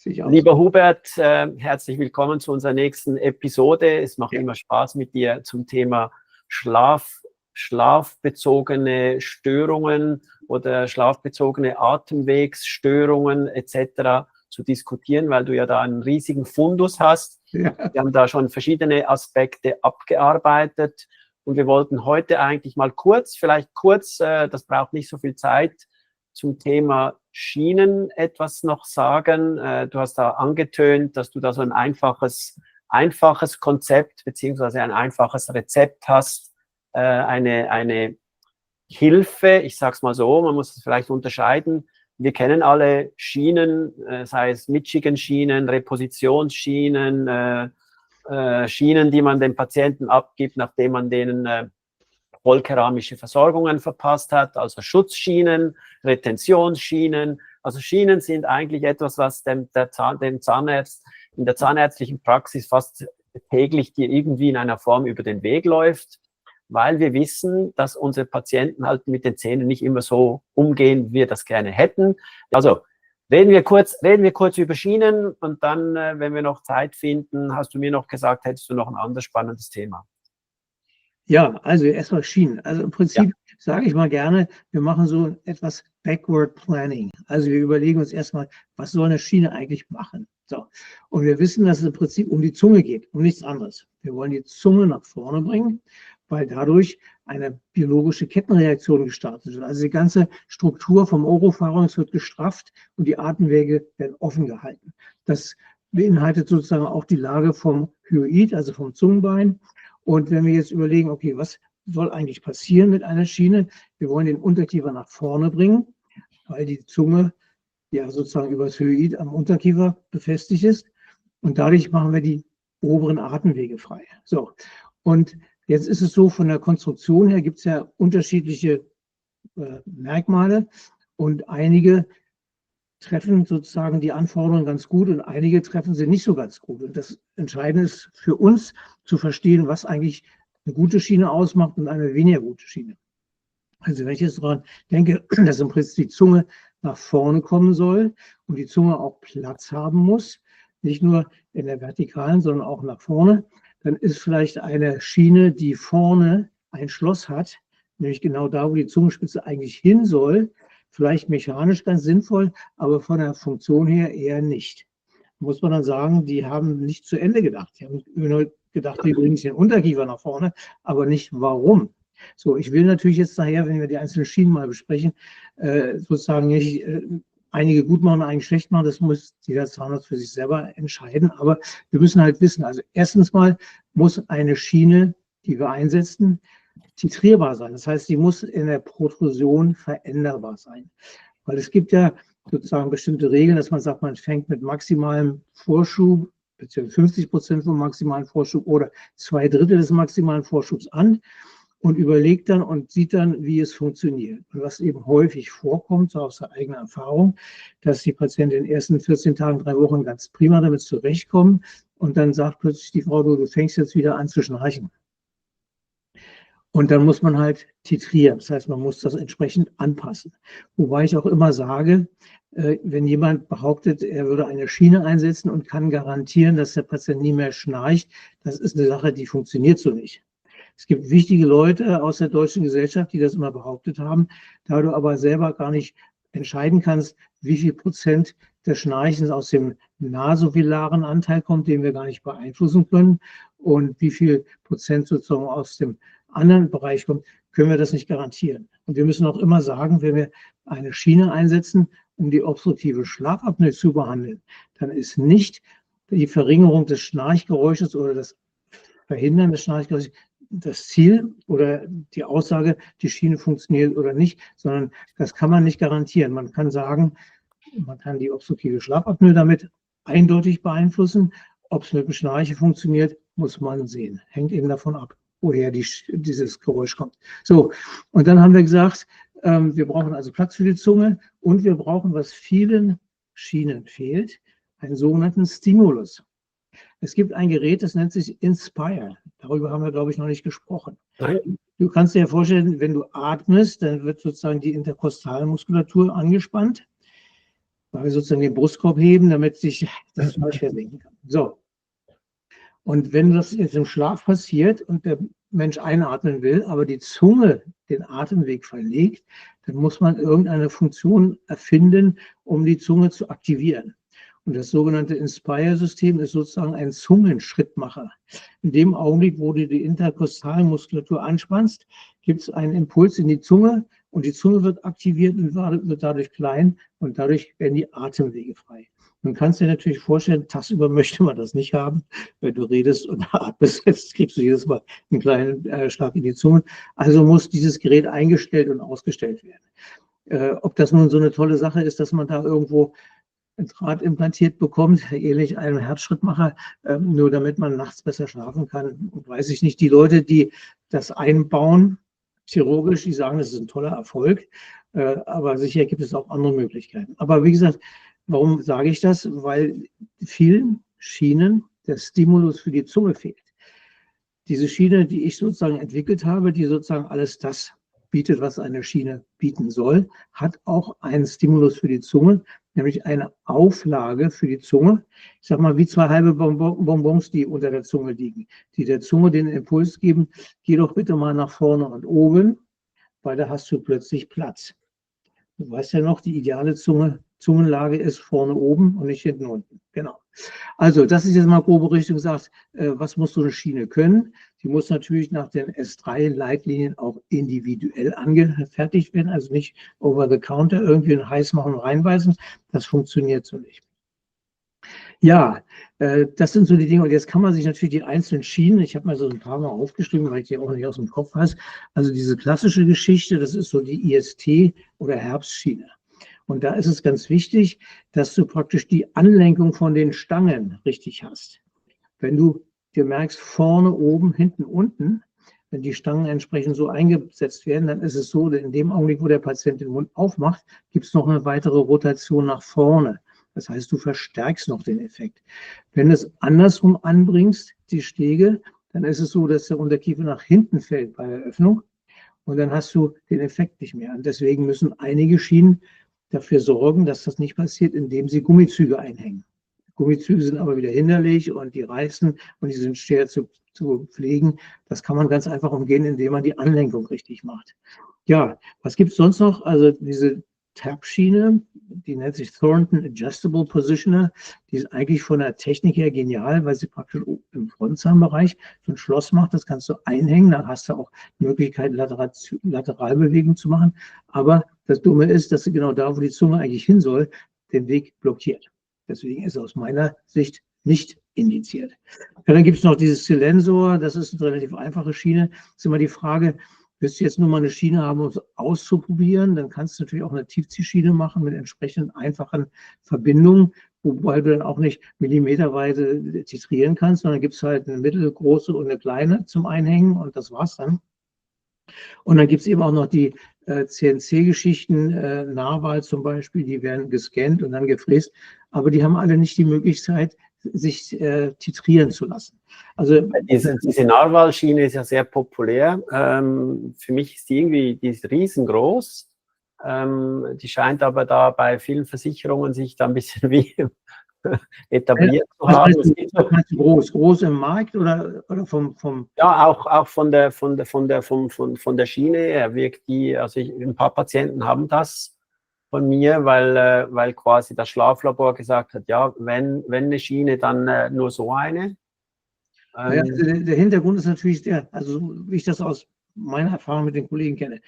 Lieber Hubert, herzlich willkommen zu unserer nächsten Episode. Es macht immer Spaß mit dir zum Thema schlafbezogene Störungen oder schlafbezogene Atemwegsstörungen etc. zu diskutieren, weil du ja da einen riesigen Fundus hast. Ja. Wir haben da schon verschiedene Aspekte abgearbeitet und wir wollten heute eigentlich mal kurz, das braucht nicht so viel Zeit, zum Thema Schienen etwas noch sagen. Du hast da angetönt, dass du da so ein einfaches Konzept beziehungsweise ein einfaches Rezept hast, eine Hilfe, ich sage es mal so, man muss es vielleicht unterscheiden. Wir kennen alle Schienen, sei es Michigan-Schienen, Repositionsschienen, Schienen, die man den Patienten abgibt, nachdem man denen vollkeramische Versorgungen verpasst hat, also Schutzschienen, Retentionsschienen. Also Schienen sind eigentlich etwas, was dem Zahnarzt in der zahnärztlichen Praxis fast täglich dir irgendwie in einer Form über den Weg läuft, weil wir wissen, dass unsere Patienten halt mit den Zähnen nicht immer so umgehen, wie wir das gerne hätten. Also reden wir kurz über Schienen und dann, wenn wir noch Zeit finden, hast du mir noch gesagt, hättest du noch ein anderes spannendes Thema. Ja, also erstmal Schienen. Also im Prinzip sage ich mal gerne, wir machen so etwas Backward Planning. Also wir überlegen uns erstmal, was soll eine Schiene eigentlich machen? So. Und wir wissen, dass es im Prinzip um die Zunge geht, um nichts anderes. Wir wollen die Zunge nach vorne bringen, weil dadurch eine biologische Kettenreaktion gestartet wird. Also die ganze Struktur vom Oropharynx wird gestrafft und die Atemwege werden offen gehalten. Das beinhaltet sozusagen auch die Lage vom Hyoid, also vom Zungenbein. Und wenn wir jetzt überlegen, okay, was soll eigentlich passieren mit einer Schiene? Wir wollen den Unterkiefer nach vorne bringen, weil die Zunge ja sozusagen über das Hyoid am Unterkiefer befestigt ist. Und dadurch machen wir die oberen Atemwege frei. So, und jetzt ist es so, von der Konstruktion her gibt es ja unterschiedliche Merkmale und einige treffen sozusagen die Anforderungen ganz gut und einige treffen sie nicht so ganz gut. Und das Entscheidende ist für uns zu verstehen, was eigentlich eine gute Schiene ausmacht und eine weniger gute Schiene. Also wenn ich jetzt daran denke, dass im Prinzip die Zunge nach vorne kommen soll und die Zunge auch Platz haben muss, nicht nur in der vertikalen, sondern auch nach vorne, dann ist vielleicht eine Schiene, die vorne ein Schloss hat, nämlich genau da, wo die Zungenspitze eigentlich hin soll, vielleicht mechanisch ganz sinnvoll, aber von der Funktion her eher nicht. Muss man dann sagen, die haben nicht zu Ende gedacht. Die haben nur gedacht, wir bringen den Unterkiefer nach vorne, aber nicht warum. So, ich will natürlich jetzt nachher, wenn wir die einzelnen Schienen mal besprechen, sozusagen nicht einige gut machen, einige schlecht machen. Das muss jeder Zahnarzt für sich selber entscheiden. Aber wir müssen halt wissen, also erstens mal muss eine Schiene, die wir einsetzen, titrierbar sein. Das heißt, die muss in der Protrusion veränderbar sein. Weil es gibt ja sozusagen bestimmte Regeln, dass man sagt, man fängt mit maximalem Vorschub, beziehungsweise 50% vom maximalen Vorschub oder 2/3 des maximalen Vorschubs an und überlegt dann und sieht dann, wie es funktioniert. Und was eben häufig vorkommt, so aus der eigenen Erfahrung, dass die Patienten in den ersten 14 Tagen, 3 Wochen ganz prima damit zurechtkommen und dann sagt plötzlich die Frau, du fängst jetzt wieder an zu schnarchen. Und dann muss man halt titrieren. Das heißt, man muss das entsprechend anpassen. Wobei ich auch immer sage, wenn jemand behauptet, er würde eine Schiene einsetzen und kann garantieren, dass der Patient nie mehr schnarcht, das ist eine Sache, die funktioniert so nicht. Es gibt wichtige Leute aus der deutschen Gesellschaft, die das immer behauptet haben. Da du aber selber gar nicht entscheiden kannst, wie viel Prozent des Schnarchens aus dem nasovilaren Anteil kommt, den wir gar nicht beeinflussen können, und wie viel Prozent sozusagen aus dem anderen Bereich kommt, können wir das nicht garantieren. Und wir müssen auch immer sagen, wenn wir eine Schiene einsetzen, um die obstruktive Schlafapnoe zu behandeln, dann ist nicht die Verringerung des Schnarchgeräusches oder das Verhindern des Schnarchgeräusches das Ziel oder die Aussage, die Schiene funktioniert oder nicht, sondern das kann man nicht garantieren. Man kann sagen, man kann die obstruktive Schlafapnoe damit eindeutig beeinflussen. Ob es mit dem Schnarchen funktioniert, muss man sehen. Hängt eben davon ab, woher dieses Geräusch kommt. So, und dann haben wir gesagt, wir brauchen also Platz für die Zunge und wir brauchen, was vielen Schienen fehlt, einen sogenannten Stimulus. Es gibt ein Gerät, das nennt sich Inspire. Darüber haben wir, glaube ich, noch nicht gesprochen. Nein. Du kannst dir ja vorstellen, wenn du atmest, dann wird sozusagen die Interkostalmuskulatur angespannt. weil wir sozusagen den Brustkorb heben, damit sich das Fleisch versenken kann. So. Und wenn das jetzt im Schlaf passiert und der Mensch einatmen will, aber die Zunge den Atemweg verlegt, dann muss man irgendeine Funktion erfinden, um die Zunge zu aktivieren. Und das sogenannte Inspire-System ist sozusagen ein Zungenschrittmacher. In dem Augenblick, wo du die Interkostalmuskulatur anspannst, gibt es einen Impuls in die Zunge und die Zunge wird aktiviert und wird dadurch klein und dadurch werden die Atemwege frei. Man kann es dir natürlich vorstellen, tagsüber möchte man das nicht haben. Wenn du redest und atmest, jetzt kriegst du jedes Mal einen kleinen Schlag in die Zunge. Also muss dieses Gerät eingestellt und ausgestellt werden. Ob das nun so eine tolle Sache ist, dass man da irgendwo ein Draht implantiert bekommt, ähnlich einem Herzschrittmacher, nur damit man nachts besser schlafen kann, weiß ich nicht. Die Leute, die das einbauen, chirurgisch, die sagen, das ist ein toller Erfolg, aber sicher gibt es auch andere Möglichkeiten. Aber wie gesagt, warum sage ich das? Weil vielen Schienen der Stimulus für die Zunge fehlt. Diese Schiene, die ich sozusagen entwickelt habe, die sozusagen alles das bietet, was eine Schiene bieten soll, hat auch einen Stimulus für die Zunge, nämlich eine Auflage für die Zunge. Ich sage mal, wie zwei halbe Bonbons, die unter der Zunge liegen, die der Zunge den Impuls geben, geh doch bitte mal nach vorne und oben, weil da hast du plötzlich Platz. Du weißt ja noch, die ideale Zungenlage ist vorne oben und nicht hinten unten. Genau. Also, das ist jetzt mal grobe Richtung, sagt, was muss so eine Schiene können? Die muss natürlich nach den S3-Leitlinien auch individuell angefertigt werden, also nicht over the counter irgendwie heiß machen und reinweisen. Das funktioniert so nicht. Ja, das sind so die Dinge. Und jetzt kann man sich natürlich die einzelnen Schienen, ich habe mal so ein paar Mal aufgeschrieben, weil ich die auch nicht aus dem Kopf weiß. Also diese klassische Geschichte, das ist so die IST oder Herbstschiene. Und da ist es ganz wichtig, dass du praktisch die Anlenkung von den Stangen richtig hast. Wenn du dir merkst, vorne, oben, hinten, unten, wenn die Stangen entsprechend so eingesetzt werden, dann ist es so, in dem Augenblick, wo der Patient den Mund aufmacht, gibt es noch eine weitere Rotation nach vorne. Das heißt, du verstärkst noch den Effekt. Wenn du es andersrum anbringst, die Stege, dann ist es so, dass der Unterkiefer nach hinten fällt bei der Öffnung und dann hast du den Effekt nicht mehr. Und deswegen müssen einige Schienen dafür sorgen, dass das nicht passiert, indem sie Gummizüge einhängen. Gummizüge sind aber wieder hinderlich und die reißen und die sind schwer zu pflegen. Das kann man ganz einfach umgehen, indem man die Anlenkung richtig macht. Ja, was gibt es sonst noch? Also diese Tab-Schiene, die nennt sich Thornton Adjustable Positioner. Die ist eigentlich von der Technik her genial, weil sie praktisch im Frontzahnbereich so ein Schloss macht. Das kannst du einhängen. Dann hast du auch die Möglichkeit, Lateralbewegung zu machen. Aber das Dumme ist, dass sie genau da, wo die Zunge eigentlich hin soll, den Weg blockiert. Deswegen ist es aus meiner Sicht nicht indiziert. Ja, dann gibt es noch dieses Silensor. Das ist eine relativ einfache Schiene. Das ist immer die Frage, willst du jetzt nur mal eine Schiene haben, um es auszuprobieren, dann kannst du natürlich auch eine Tiefziehschiene machen mit entsprechend einfachen Verbindungen, wobei du dann auch nicht millimeterweise titrieren kannst, sondern gibt es halt eine mittelgroße und eine kleine zum Einhängen und das war's dann. Und dann gibt es eben auch noch die CNC-Geschichten, Narwal zum Beispiel, die werden gescannt und dann gefräst, aber die haben alle nicht die Möglichkeit, sich titrieren zu lassen. Also diese Narwal-Schiene ist ja sehr populär. Für mich ist die ist riesengroß. Die scheint aber da bei vielen Versicherungen sich da ein bisschen wie etabliert zu haben. Meinst du groß im Markt oder vom Ja, auch von der Schiene her wirkt die, also ein paar Patienten haben das von mir, weil quasi das Schlaflabor gesagt hat, ja, wenn eine Schiene, dann nur so eine. Ja, also der Hintergrund ist natürlich also wie ich das aus meiner Erfahrung mit den Kollegen kenne,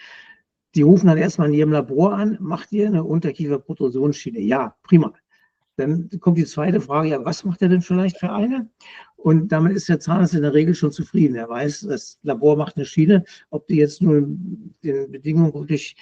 die rufen dann erstmal in ihrem Labor an, macht ihr eine Unterkieferprotrusionsschiene? Ja, prima. Dann kommt die zweite Frage, ja, was macht er denn vielleicht für eine? Und damit ist der Zahnarzt in der Regel schon zufrieden. Er weiß, das Labor macht eine Schiene, ob die jetzt nur den Bedingungen wirklich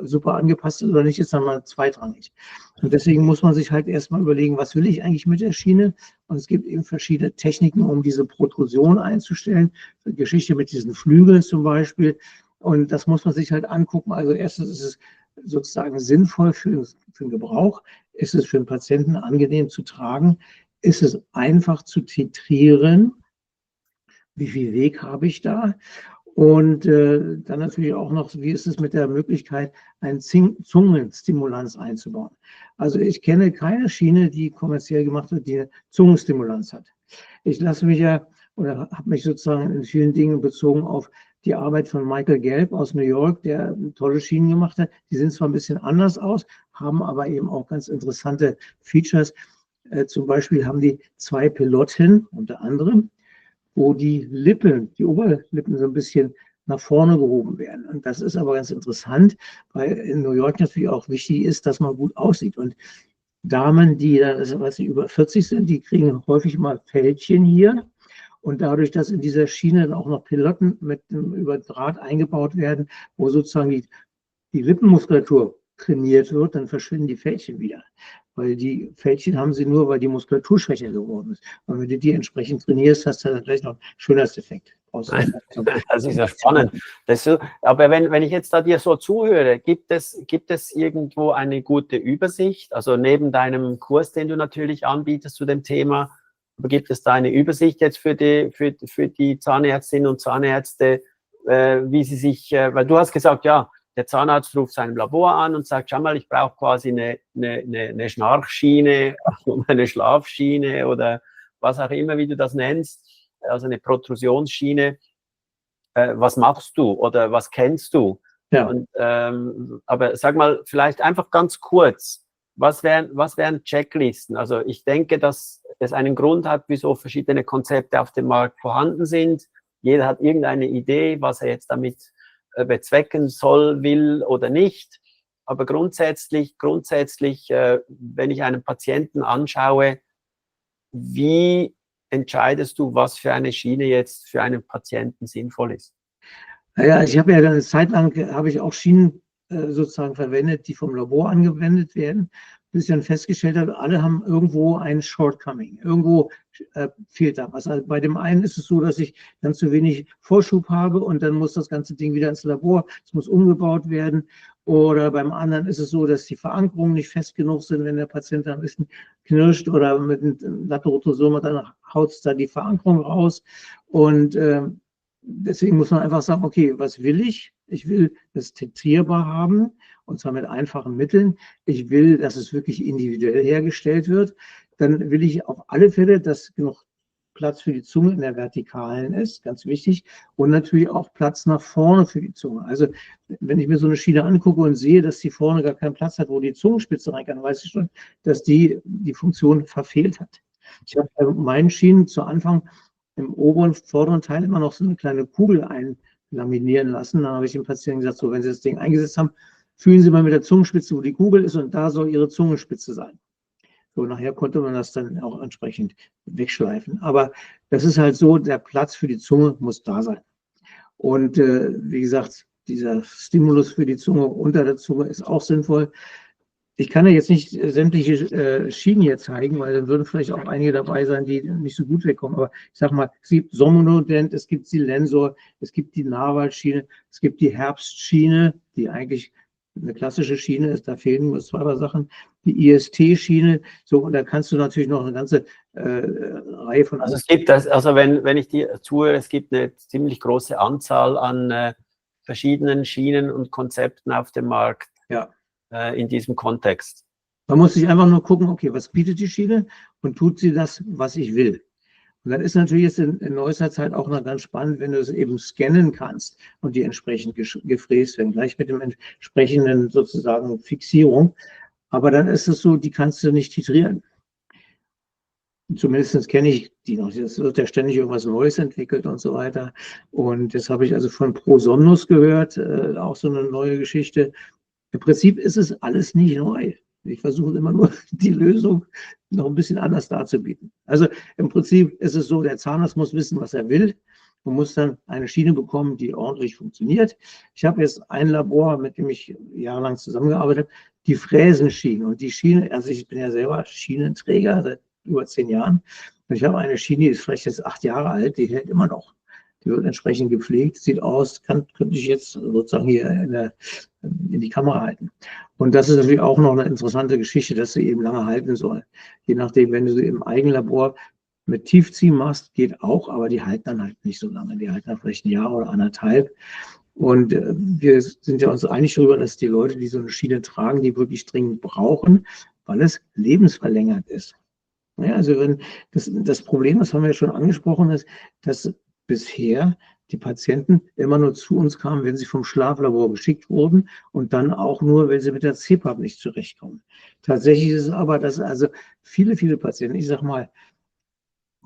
super angepasst ist oder nicht, ist dann mal zweitrangig. Und deswegen muss man sich halt erstmal überlegen, was will ich eigentlich mit der Schiene? Und es gibt eben verschiedene Techniken, um diese Protrusion einzustellen. Die Geschichte mit diesen Flügeln zum Beispiel. Und das muss man sich halt angucken. Also erstens ist es sozusagen sinnvoll für den Gebrauch. Ist es für den Patienten angenehm zu tragen? Ist es einfach zu titrieren? Wie viel Weg habe ich da? Und dann natürlich auch noch, wie ist es mit der Möglichkeit, einen Zungenstimulanz einzubauen. Also ich kenne keine Schiene, die kommerziell gemacht wird, die eine Zungenstimulanz hat. Ich lasse mich ja oder habe mich sozusagen in vielen Dingen bezogen auf die Arbeit von Michael Gelb aus New York, der tolle Schienen gemacht hat. Die sehen zwar ein bisschen anders aus, haben aber eben auch ganz interessante Features. Zum Beispiel haben die 2 Piloten unter anderem, wo die Lippen, die Oberlippen so ein bisschen nach vorne gehoben werden. Und das ist aber ganz interessant, weil in New York natürlich auch wichtig ist, dass man gut aussieht. Und Damen, die dann, was über 40 sind, die kriegen häufig mal Fältchen hier. Und dadurch, dass in dieser Schiene dann auch noch Piloten über Draht eingebaut werden, wo sozusagen die Lippenmuskulatur trainiert wird, dann verschwinden die Fältchen wieder. Weil die Fältchen haben sie nur, weil die Muskulatur schwächer geworden ist. Und wenn du die entsprechend trainierst, hast du dann gleich noch einen Schönheitseffekt. Das ist ja spannend. Aber wenn ich jetzt da dir so zuhöre, gibt es irgendwo eine gute Übersicht? Also neben deinem Kurs, den du natürlich anbietest zu dem Thema, aber gibt es da eine Übersicht jetzt für die Zahnärztinnen und Zahnärzte, wie sie sich, weil du hast gesagt, ja, der Zahnarzt ruft seinem Labor an und sagt, schau mal, ich brauche quasi eine Schnarchschiene, eine Schlafschiene oder was auch immer, wie du das nennst, also eine Protrusionsschiene. Was machst du oder was kennst du? Ja. Und, aber sag mal, vielleicht einfach ganz kurz, was wären Checklisten? Also ich denke, dass es einen Grund hat, wieso verschiedene Konzepte auf dem Markt vorhanden sind. Jeder hat irgendeine Idee, was er jetzt damit bezwecken soll, will oder nicht. Aber grundsätzlich, wenn ich einen Patienten anschaue, wie entscheidest du, was für eine Schiene jetzt für einen Patienten sinnvoll ist? Naja, ich habe ja eine Zeit lang, habe ich auch Schienen sozusagen verwendet, die vom Labor angewendet werden, bis ich dann festgestellt habe, alle haben irgendwo ein Shortcoming. Irgendwo fehlt da was. Also bei dem einen ist es so, dass ich dann zu wenig Vorschub habe und dann muss das ganze Ding wieder ins Labor, es muss umgebaut werden. Oder beim anderen ist es so, dass die Verankerungen nicht fest genug sind, wenn der Patient da ein bisschen knirscht oder mit einem Laterotosom, dann haut es da die Verankerung raus. Und deswegen muss man einfach sagen, okay, was will ich? Ich will das tetrierbar haben, und zwar mit einfachen Mitteln. Ich will, dass es wirklich individuell hergestellt wird. Dann will ich auf alle Fälle, dass genug Platz für die Zunge in der Vertikalen ist, ganz wichtig. Und natürlich auch Platz nach vorne für die Zunge. Also wenn ich mir so eine Schiene angucke und sehe, dass die vorne gar keinen Platz hat, wo die Zungenspitze rein kann, dann weiß ich schon, dass die Funktion verfehlt hat. Ich habe bei meinen Schienen zu Anfang im oberen, vorderen Teil immer noch so eine kleine Kugel einlaminieren lassen. Dann habe ich dem Patienten gesagt, so, wenn Sie das Ding eingesetzt haben, fühlen Sie mal mit der Zungenspitze, wo die Kugel ist, und da soll Ihre Zungenspitze sein. So, nachher konnte man das dann auch entsprechend wegschleifen. Aber das ist halt so, der Platz für die Zunge muss da sein. Und wie gesagt, dieser Stimulus für die Zunge unter der Zunge ist auch sinnvoll. Ich kann ja jetzt nicht sämtliche Schienen hier zeigen, weil dann würden vielleicht auch einige dabei sein, die nicht so gut wegkommen. Aber ich sag mal, es gibt Somnodent, es gibt die Lensor, es gibt die Narwal-Schiene, es gibt die Herbstschiene, die eigentlich eine klassische Schiene ist, da fehlen nur 2 Sachen. Die IST-Schiene, so, und da kannst du natürlich noch eine ganze Reihe von. Also es gibt das, also wenn ich dir zuhöre, es gibt eine ziemlich große Anzahl an verschiedenen Schienen und Konzepten auf dem Markt. Ja. In diesem Kontext. Man muss sich einfach nur gucken, okay, was bietet die Schiene und tut sie das, was ich will. Und dann ist natürlich jetzt in neuester Zeit auch noch ganz spannend, wenn du es eben scannen kannst und die entsprechend gefräst werden, gleich mit dem entsprechenden sozusagen Fixierung. Aber dann ist es so, die kannst du nicht titrieren. Zumindest kenne ich die noch. Es wird ja ständig irgendwas Neues entwickelt und so weiter. Und das habe ich also von ProSomnus gehört, auch so eine neue Geschichte. Im Prinzip ist es alles nicht neu. Ich versuche immer nur, die Lösung noch ein bisschen anders darzubieten. Also im Prinzip ist es so, der Zahnarzt muss wissen, was er will und muss dann eine Schiene bekommen, die ordentlich funktioniert. Ich habe jetzt ein Labor, mit dem ich jahrelang zusammengearbeitet habe, die Fräsenschiene. Und die Schiene, also ich bin ja selber Schienenträger seit über 10 Jahren. Und ich habe eine Schiene, die ist vielleicht jetzt 8 Jahre alt, die hält immer noch. Die wird entsprechend gepflegt, sieht aus, könnte ich jetzt sozusagen hier in die Kamera halten. Und das ist natürlich auch noch eine interessante Geschichte, dass sie eben lange halten soll. Je nachdem, wenn du sie im Eigenlabor Mit Tiefziehmast geht auch, aber die halten dann halt nicht so lange. Die halten dann vielleicht ein Jahr oder anderthalb. Und wir sind ja uns einig darüber, dass die Leute, die so eine Schiene tragen, die wirklich dringend brauchen, weil es lebensverlängernd ist. Ja, also wenn das Problem, das haben wir ja schon angesprochen, ist, dass bisher die Patienten immer nur zu uns kamen, wenn sie vom Schlaflabor geschickt wurden und dann auch nur, wenn sie mit der CPAP nicht zurechtkommen. Tatsächlich ist es aber, dass also viele, viele Patienten, ich sag mal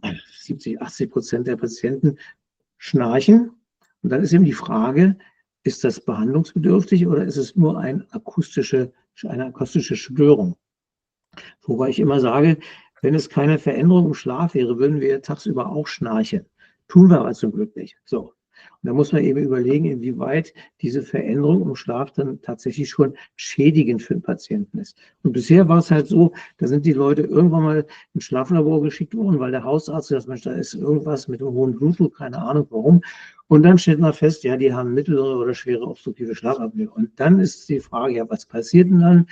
70-80% der Patienten schnarchen. Und dann ist eben die Frage, ist das behandlungsbedürftig oder ist es nur eine akustische Störung? Wobei ich immer sage, wenn es keine Veränderung im Schlaf wäre, würden wir tagsüber auch schnarchen. Tun wir aber zum Glück nicht. So. Und da muss man eben überlegen, inwieweit diese Veränderung im Schlaf dann tatsächlich schon schädigend für den Patienten ist. Und bisher war es halt so, da sind die Leute irgendwann mal ins Schlaflabor geschickt worden, weil der Hausarzt gesagt hat, Mensch, da ist irgendwas mit dem hohen Blutdruck, keine Ahnung warum. Und dann stellt man fest, ja, die haben mittlere oder schwere obstruktive Schlafapnoe. Und dann ist die Frage, ja, was passiert denn dann?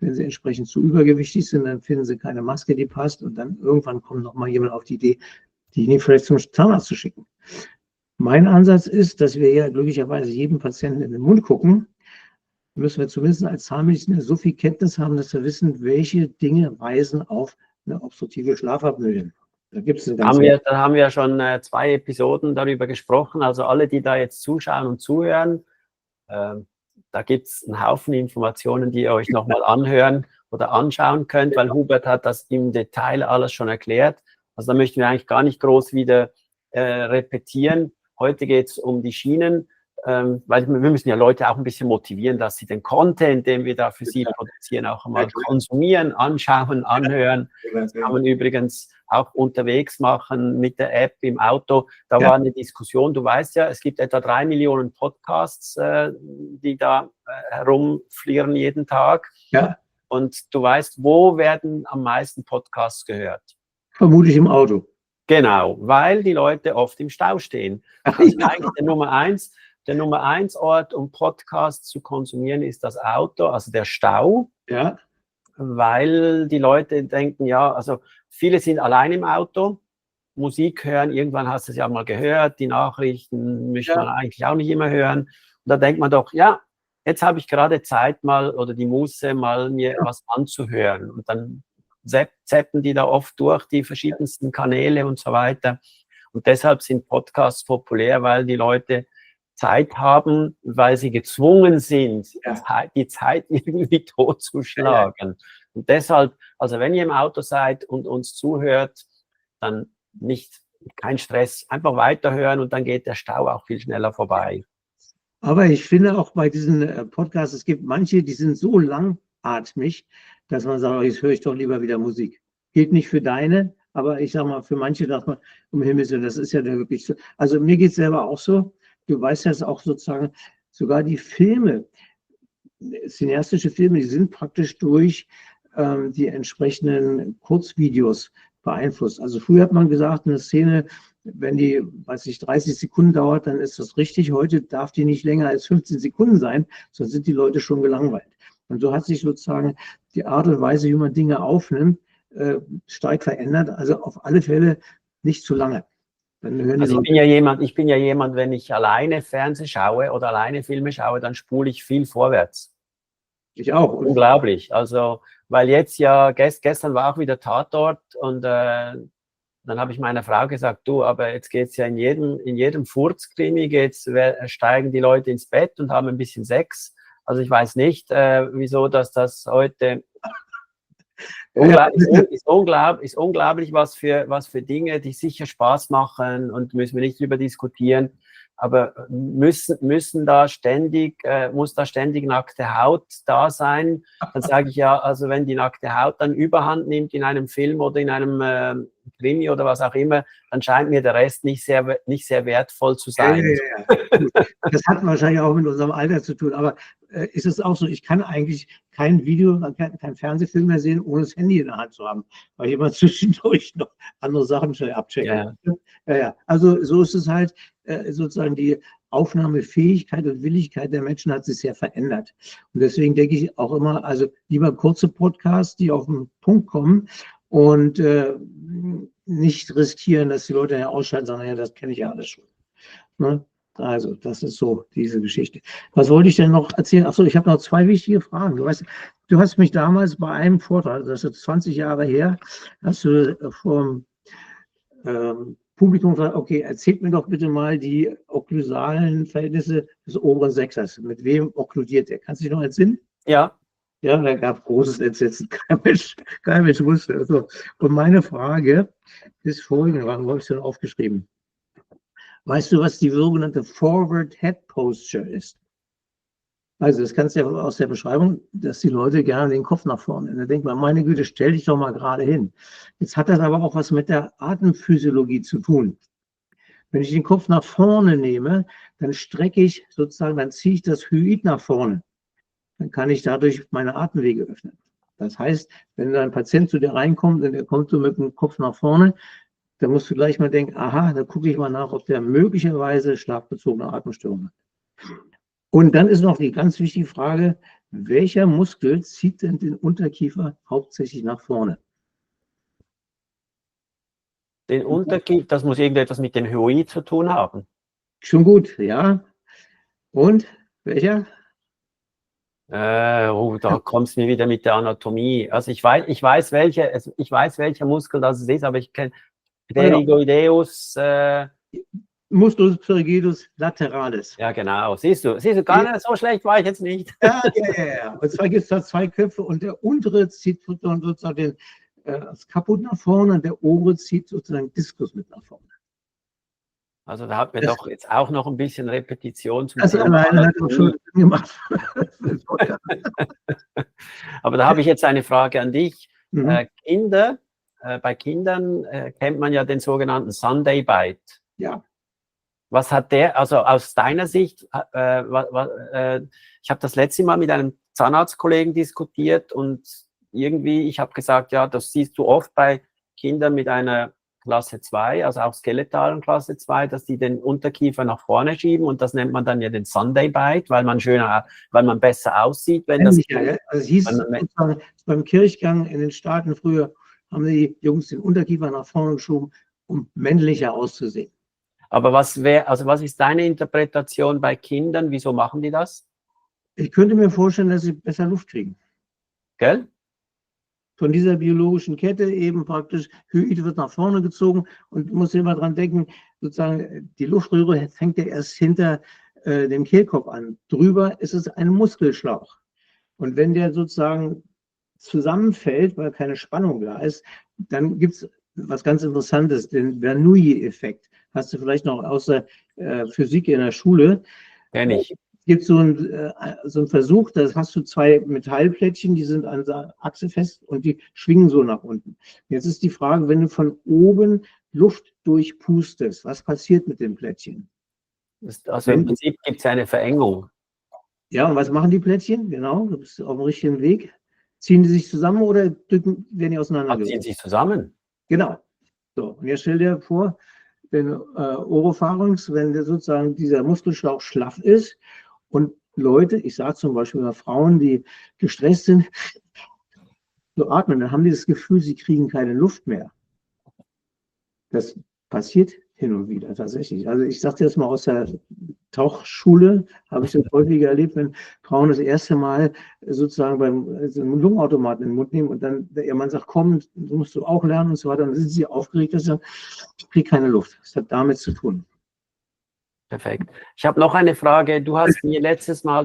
Wenn sie entsprechend zu übergewichtig sind, dann finden sie keine Maske, die passt. Und dann irgendwann kommt noch mal jemand auf die Idee, die vielleicht zum Zahnarzt zu schicken. Mein Ansatz ist, dass wir ja glücklicherweise jedem Patienten in den Mund gucken. Müssen wir zumindest als Zahnmediziner so viel Kenntnis haben, dass wir wissen, welche Dinge weisen auf eine obstruktive Schlafapnoe hin. Da gibt es eine ganze. Da haben wir schon 2 Episoden darüber gesprochen. Also alle, die da jetzt zuschauen und zuhören, da gibt es einen Haufen Informationen, die ihr euch nochmal anhören oder anschauen könnt, weil Hubert hat das im Detail alles schon erklärt. Also da möchten wir eigentlich gar nicht groß wieder repetieren. Heute geht es um die Schienen, weil wir müssen ja Leute auch ein bisschen motivieren, dass sie den Content, den wir da für sie produzieren, auch einmal konsumieren, anschauen, anhören. Das kann man übrigens auch unterwegs machen mit der App im Auto. Da war eine Diskussion, du weißt ja, es gibt etwa 3 Millionen Podcasts, die da herumfliegen jeden Tag. Ja. Und du weißt, wo werden am meisten Podcasts gehört? Vermutlich im Auto. Genau, weil die Leute oft im Stau stehen. Das ist eigentlich der Nummer 1 Ort, um Podcasts zu konsumieren, ist das Auto, also der Stau. Ja. Weil die Leute denken, ja, also viele sind allein im Auto, Musik hören, irgendwann hast du es ja mal gehört, die Nachrichten möchte man eigentlich auch nicht immer hören. Und da denkt man doch, ja, jetzt habe ich gerade Zeit mal oder die Muße mal mir was anzuhören. Und dann zappen die da oft durch die verschiedensten Kanäle und so weiter. Und deshalb sind Podcasts populär, weil die Leute Zeit haben, weil sie gezwungen sind, die Zeit irgendwie totzuschlagen. Und deshalb, also wenn ihr im Auto seid und uns zuhört, dann kein Stress, einfach weiterhören und dann geht der Stau auch viel schneller vorbei. Aber ich finde auch bei diesen Podcasts, es gibt manche, die sind so langatmig, dass man sagt, jetzt höre ich doch lieber wieder Musik. Gilt nicht für deine, aber ich sage mal, für manche sagt man, um Himmels Willen, das ist ja wirklich so. Also mir geht es selber auch so. Du weißt ja, dass auch sozusagen sogar die Filme, cineastische Filme, die sind praktisch durch die entsprechenden Kurzvideos beeinflusst. Also früher hat man gesagt, eine Szene, wenn die, 30 Sekunden dauert, dann ist das richtig. Heute darf die nicht länger als 15 Sekunden sein, sonst sind die Leute schon gelangweilt. Und so hat sich sozusagen die Art und Weise, wie man Dinge aufnimmt, stark verändert. Also auf alle Fälle nicht zu lange. Also ich bin ja jemand, wenn ich alleine Fernsehen schaue oder alleine Filme schaue, dann spule ich viel vorwärts. Ich auch. Unglaublich. Also, weil jetzt ja, gestern war auch wieder Tatort und dann habe ich meiner Frau gesagt, du, aber jetzt geht es ja in jedem Furzkrimi, steigen die Leute ins Bett und haben ein bisschen Sex. Also ich weiß nicht, wieso, dass das heute ist unglaublich, was für Dinge, die sicher Spaß machen und müssen wir nicht drüber diskutieren. Aber muss da ständig nackte Haut da sein? Dann sage ich ja, also wenn die nackte Haut dann Überhand nimmt in einem Film oder in einem Krimi oder was auch immer, dann scheint mir der Rest nicht sehr wertvoll zu sein. Das hat wahrscheinlich auch mit unserem Alter zu tun, aber ist es auch so, ich kann eigentlich kein Video, kein Fernsehfilm mehr sehen, ohne das Handy in der Hand zu haben, weil ich immer zwischendurch noch andere Sachen schnell abchecke. Ja. Also so ist es halt, sozusagen die Aufnahmefähigkeit und Willigkeit der Menschen hat sich sehr verändert. Und deswegen denke ich auch immer, also lieber kurze Podcasts, die auf den Punkt kommen und nicht riskieren, dass die Leute ja ausschalten, sagen, ja, das kenne ich ja alles schon. Ne? Also, das ist so diese Geschichte. Was wollte ich denn noch erzählen? Achso, ich habe noch zwei wichtige Fragen. Du weißt, du hast mich damals bei einem Vortrag, das ist jetzt 20 Jahre her, hast du vom Publikum gefragt, okay, erzählt mir doch bitte mal die okklusalen Verhältnisse des oberen Sechsers. Mit wem okkludiert der? Kannst du dich noch entsinnen? Ja. Ja, da gab es großes Entsetzen. Kein Mensch wusste. Also, und meine Frage ist folgende, warum habe ich denn aufgeschrieben? Weißt du, was die sogenannte Forward Head Posture ist? Also, das kannst du ja aus der Beschreibung, dass die Leute gerne den Kopf nach vorne. Da denkt man, meine Güte, stell dich doch mal gerade hin. Jetzt hat das aber auch was mit der Atemphysiologie zu tun. Wenn ich den Kopf nach vorne nehme, dann strecke ich sozusagen, dann ziehe ich das Hyoid nach vorne. Dann kann ich dadurch meine Atemwege öffnen. Das heißt, wenn da ein Patient zu dir reinkommt und er kommt so mit dem Kopf nach vorne, dann musst du gleich mal denken, aha, da gucke ich mal nach, ob der möglicherweise schlafbezogene Atemstörungen hat. Und dann ist noch die ganz wichtige Frage, welcher Muskel zieht denn den Unterkiefer hauptsächlich nach vorne? Den Unterkiefer, das muss irgendetwas mit dem Hyoid zu tun haben. Schon gut, ja. Und welcher? Da kommst du mir wieder mit der Anatomie. Also ich weiß welcher Muskel das ist, aber ich kenne Pterygoideus. Musculus pterygoideus lateralis. Ja, genau. Siehst du, gar nicht so schlecht war ich jetzt nicht. Ja. Und zwar gibt es da zwei Köpfe und der untere zieht sozusagen das Kaput nach vorne und der obere zieht sozusagen Diskus mit nach vorne. Also da hat mir doch jetzt auch noch ein bisschen Repetition zum Thema alleine hat schon gemacht. Aber da habe ich jetzt eine Frage an dich. Bei Kindern kennt man ja den sogenannten Sunday Bite. Ja. Was hat der, also aus deiner Sicht, ich habe das letzte Mal mit einem Zahnarztkollegen diskutiert und irgendwie, ich habe gesagt, ja, das siehst du oft bei Kindern mit einer Klasse 2, also auch skeletalen Klasse 2, dass die den Unterkiefer nach vorne schieben und das nennt man dann ja den Sunday Bite, weil man besser aussieht, wenn das... Ja. Also es hieß sozusagen, beim Kirchgang in den Staaten früher, haben die Jungs den Unterkiefer nach vorne geschoben, um männlicher auszusehen. Aber was ist deine Interpretation bei Kindern? Wieso machen die das? Ich könnte mir vorstellen, dass sie besser Luft kriegen. Gell? Von dieser biologischen Kette eben praktisch, Hyoid wird nach vorne gezogen und du musst immer dran denken, sozusagen die Luftröhre fängt ja erst hinter dem Kehlkopf an. Drüber ist es ein Muskelschlauch. Und wenn der sozusagen zusammenfällt, weil keine Spannung da ist, dann gibt es was ganz Interessantes, den Bernoulli-Effekt. Hast du vielleicht noch aus der Physik in der Schule? Kenn ich. Es gibt so einen Versuch, da hast du zwei Metallplättchen, die sind an der Achse fest und die schwingen so nach unten. Jetzt ist die Frage, wenn du von oben Luft durchpustest, was passiert mit den Plättchen? Also im Prinzip gibt es eine Verengung. Ja, und was machen die Plättchen? Genau, du bist auf dem richtigen Weg. Ziehen die sich zusammen oder werden die auseinandergerissen? Ziehen sich zusammen. Genau. So, und jetzt stell dir vor, wenn Oropharynx, wenn sozusagen dieser Muskelschlauch schlaff ist und Leute, ich sage zum Beispiel bei Frauen, die gestresst sind, so atmen, dann haben die das Gefühl, sie kriegen keine Luft mehr. Das passiert hin und wieder tatsächlich. Also ich sage dir das mal aus der Tauchschule, habe ich das häufiger erlebt, wenn Frauen das erste Mal sozusagen beim Lungenautomaten in den Mund nehmen und dann der Mann sagt, komm, du musst du auch lernen und so weiter. Und dann sind sie aufgeregt, dass sie sagen, ich kriege keine Luft. Das hat damit zu tun. Perfekt. Ich habe noch eine Frage. Du hast mir letztes Mal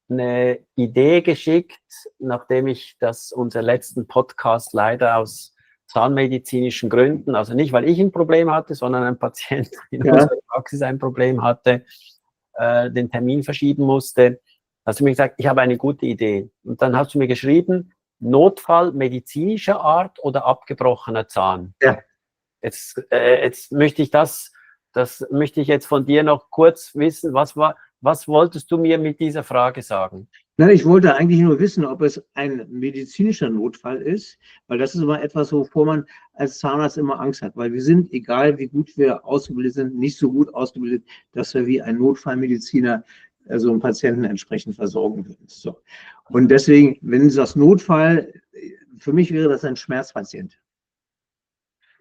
eine Idee geschickt, nachdem ich unseren letzten Podcast leider aus zahnmedizinischen Gründen, also nicht, weil ich ein Problem hatte, sondern ein Patient in unserer Praxis ein Problem hatte, den Termin verschieben musste, hast du mir gesagt, ich habe eine gute Idee. Und dann hast du mir geschrieben, Notfall medizinischer Art oder abgebrochener Zahn. Ja. Jetzt möchte ich das möchte ich jetzt von dir noch kurz wissen, was wolltest du mir mit dieser Frage sagen? Na, ich wollte eigentlich nur wissen, ob es ein medizinischer Notfall ist, weil das ist immer etwas, wovor man als Zahnarzt immer Angst hat, weil wir sind, egal wie gut wir ausgebildet sind, nicht so gut ausgebildet, dass wir wie ein Notfallmediziner so einen Patienten entsprechend versorgen können. So. Und deswegen, wenn das Notfall für mich wäre das ein Schmerzpatient.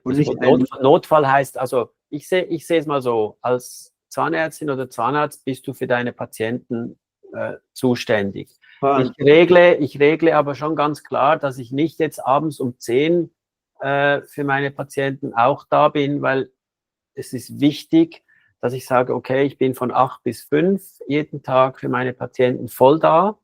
Und Also nicht ein, Notfall heißt, also ich sehe es mal so, als Zahnärztin oder Zahnarzt bist du für deine Patienten zuständig. Ich regle aber schon ganz klar, dass ich nicht jetzt abends um 10 für meine Patienten auch da bin, weil es ist wichtig, dass ich sage, okay, ich bin von 8 bis 5 jeden Tag für meine Patienten voll da.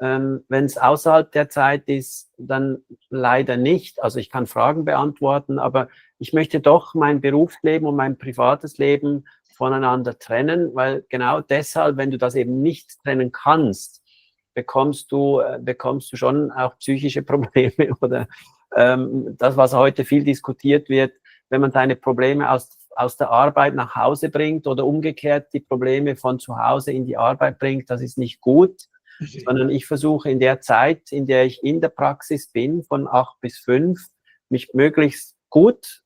Wenn es außerhalb der Zeit ist, dann leider nicht. Also ich kann Fragen beantworten, aber ich möchte doch mein Berufsleben und mein privates Leben voneinander trennen, weil genau deshalb, wenn du das eben nicht trennen kannst, bekommst du schon auch psychische Probleme oder das, was heute viel diskutiert wird, wenn man seine Probleme aus der Arbeit nach Hause bringt oder umgekehrt die Probleme von zu Hause in die Arbeit bringt, das ist nicht gut, sondern ich versuche in der Zeit, in der ich in der Praxis bin, von 8 bis 5, mich möglichst gut